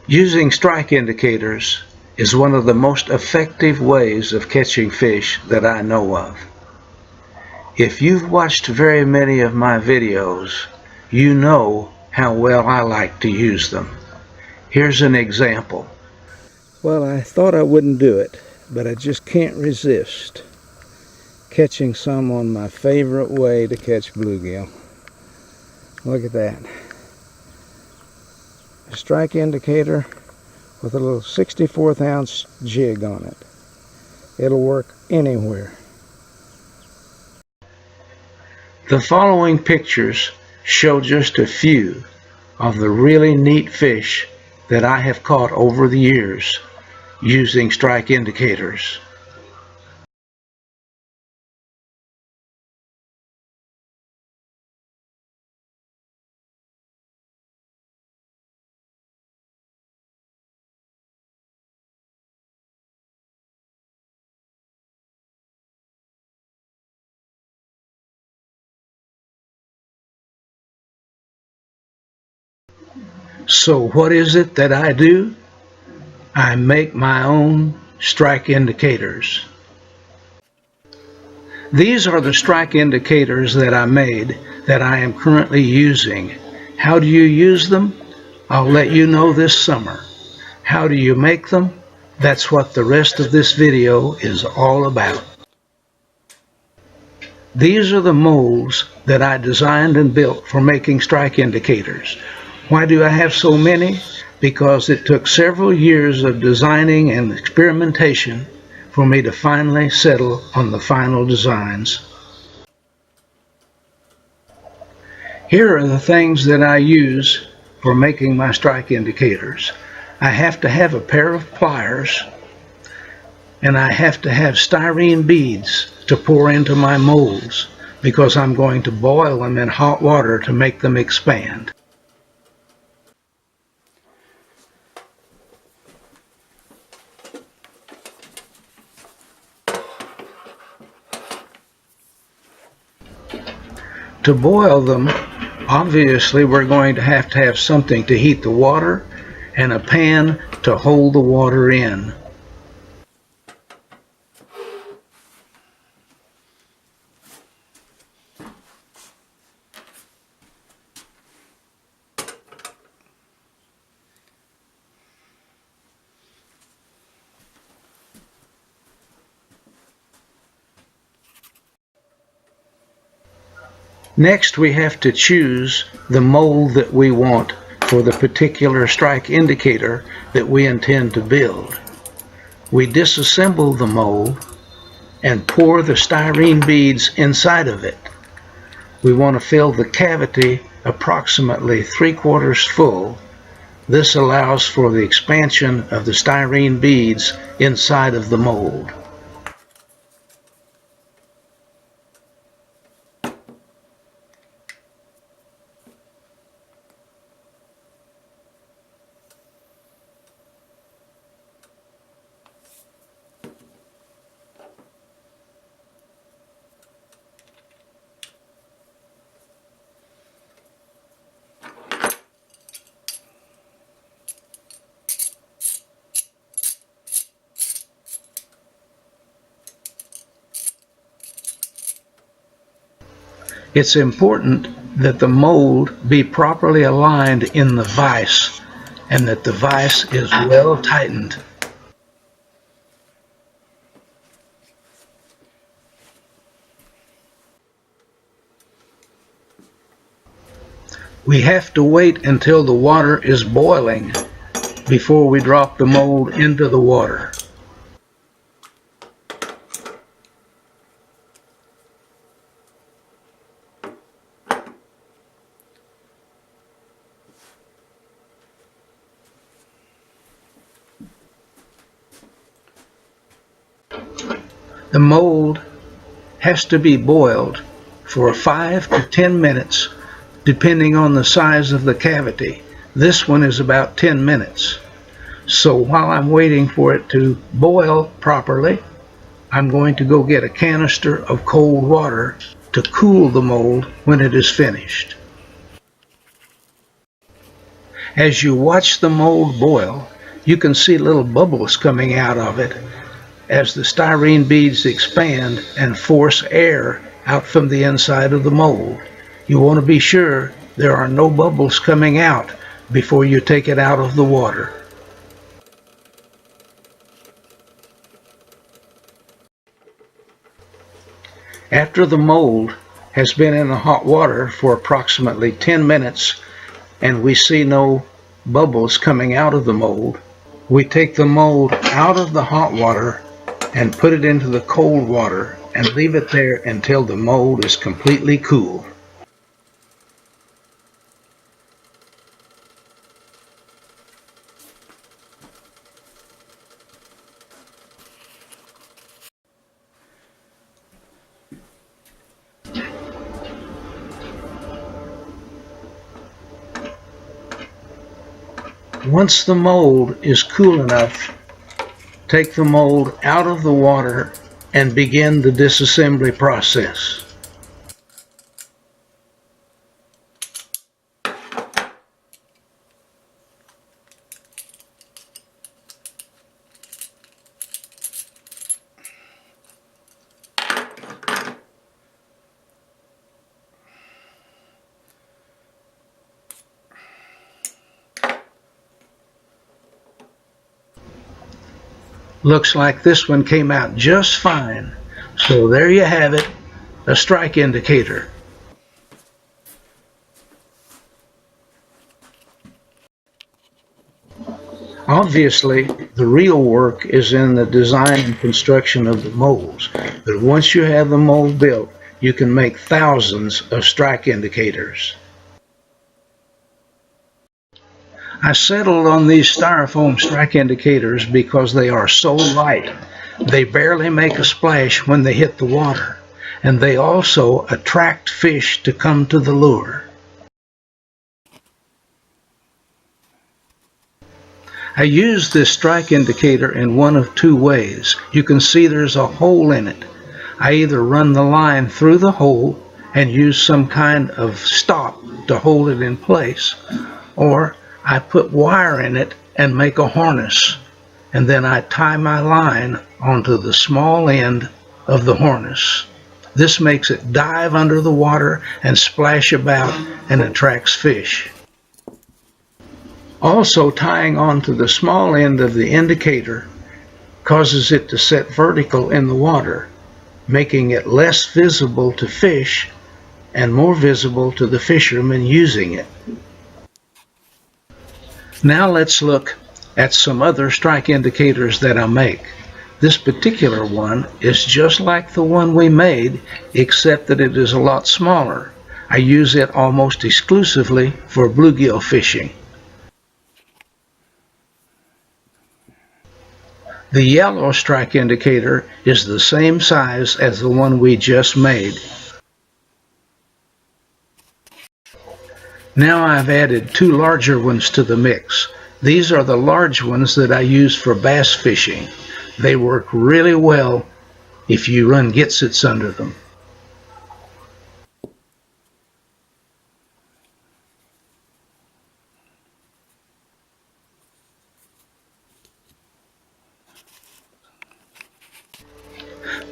Using strike indicators is one of the most effective ways of catching fish that I know of. If you've watched very many of my videos, you know how well I like to use them. Here's an example. Well, I thought I wouldn't do it, but I just can't resist catching some on my favorite way to catch bluegill. Look at that. A strike indicator with a little 64th ounce jig on it. It'll work anywhere. The following pictures show just a few of the really neat fish that I have caught over the years using strike indicators. So what is it that I do? I make my own strike indicators. These are the strike indicators that I made that I am currently using. How do you use them? I'll let you know this summer. How do you make them? That's what the rest of this video is all about. These are the molds that I designed and built for making strike indicators. Why do I have so many? Because it took several years of designing and experimentation for me to finally settle on the final designs. Here are the things that I use for making my strike indicators. I have to have a pair of pliers, and I have to have styrene beads to pour into my molds because I'm going to boil them in hot water to make them expand. To boil them, obviously we're going to have something to heat the water and a pan to hold the water in. Next, we have to choose the mold that we want for the particular strike indicator that we intend to build. We disassemble the mold and pour the styrene beads inside of it. We want to fill the cavity approximately 3/4 full. This allows for the expansion of the styrene beads inside of the mold. It's important that the mold be properly aligned in the vise and that the vise is well tightened. We have to wait until the water is boiling before we drop the mold into the water. The mold has to be boiled for 5 to 10 minutes depending on the size of the cavity. This one is about 10 minutes. So while I'm waiting for it to boil properly, I'm going to go get a canister of cold water to cool the mold when it is finished. As you watch the mold boil, you can see little bubbles coming out of it as the styrene beads expand and force air out from the inside of the mold. You want to be sure there are no bubbles coming out before you take it out of the water. After the mold has been in the hot water for approximately 10 minutes and we see no bubbles coming out of the mold, we take the mold out of the hot water and put it into the cold water and leave it there until the mold is completely cool. Once the mold is cool enough, take the mold out of the water and begin the disassembly process. Looks like this one came out just fine. So there you have it, a strike indicator. Obviously, the real work is in the design and construction of the molds, but once you have the mold built, you can make thousands of strike indicators. I settled on these styrofoam strike indicators because they are so light. They barely make a splash when they hit the water, and they also attract fish to come to the lure. I use this strike indicator in one of two ways. You can see there's a hole in it. I either run the line through the hole and use some kind of stop to hold it in place, or I put wire in it and make a harness, and then I tie my line onto the small end of the harness. This makes it dive under the water and splash about and attracts fish. Also, tying onto the small end of the indicator causes it to set vertical in the water, making it less visible to fish and more visible to the fishermen using it. Now let's look at some other strike indicators that I make. This particular one is just like the one we made, except that it is a lot smaller. I use it almost exclusively for bluegill fishing. The yellow strike indicator is the same size as the one we just made. Now I've added two larger ones to the mix. These are the large ones that I use for bass fishing. They work really well if you run gitsets under them.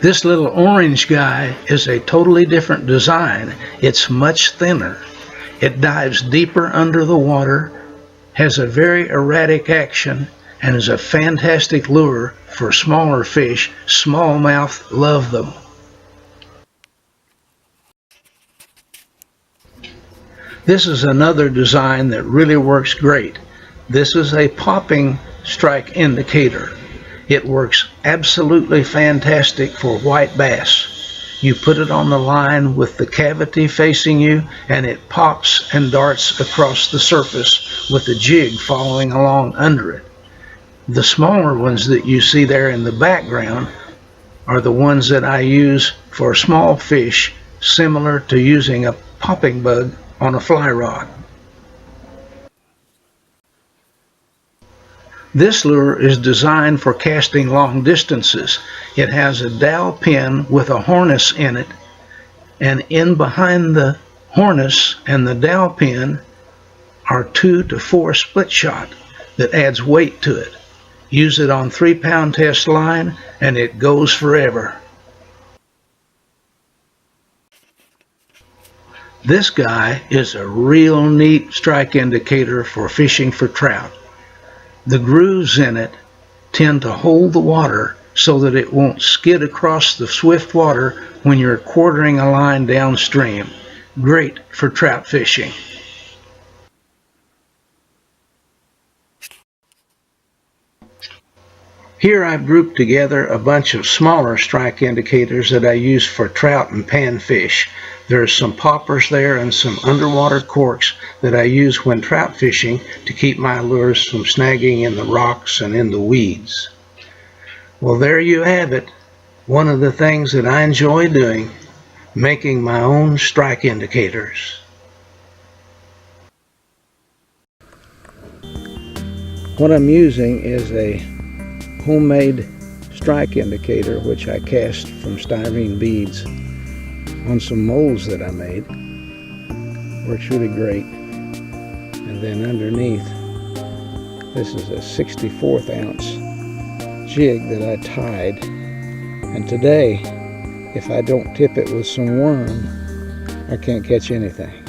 This little orange guy is a totally different design. It's much thinner. It dives deeper under the water, has a very erratic action, and is a fantastic lure for smaller fish. Smallmouth love them. This is another design that really works great. This is a popping strike indicator. It works absolutely fantastic for white bass. You put it on the line with the cavity facing you, and it pops and darts across the surface with the jig following along under it. The smaller ones that you see there in the background are the ones that I use for small fish, similar to using a popping bug on a fly rod. This lure is designed for casting long distances. It has a dowel pin with a harness in it, and in behind the harness and the dowel pin or 2 to 4 split shot that adds weight to it. Use it on 3-pound test line and it goes forever. This guy is a real neat strike indicator for fishing for trout. The grooves in it tend to hold the water so that it won't skid across the swift water when you're quartering a line downstream. Great for trout fishing. Here I've grouped together a bunch of smaller strike indicators that I use for trout and panfish. There's some poppers there and some underwater corks that I use when trout fishing to keep my lures from snagging in the rocks and in the weeds. Well, there you have it. One of the things that I enjoy doing, making my own strike indicators. What I'm using is a homemade strike indicator which I cast from styrene beads on some molds that I made. Works really great. And then underneath, this is a 64th ounce jig that I tied. And today, if I don't tip it with some worm, I can't catch anything.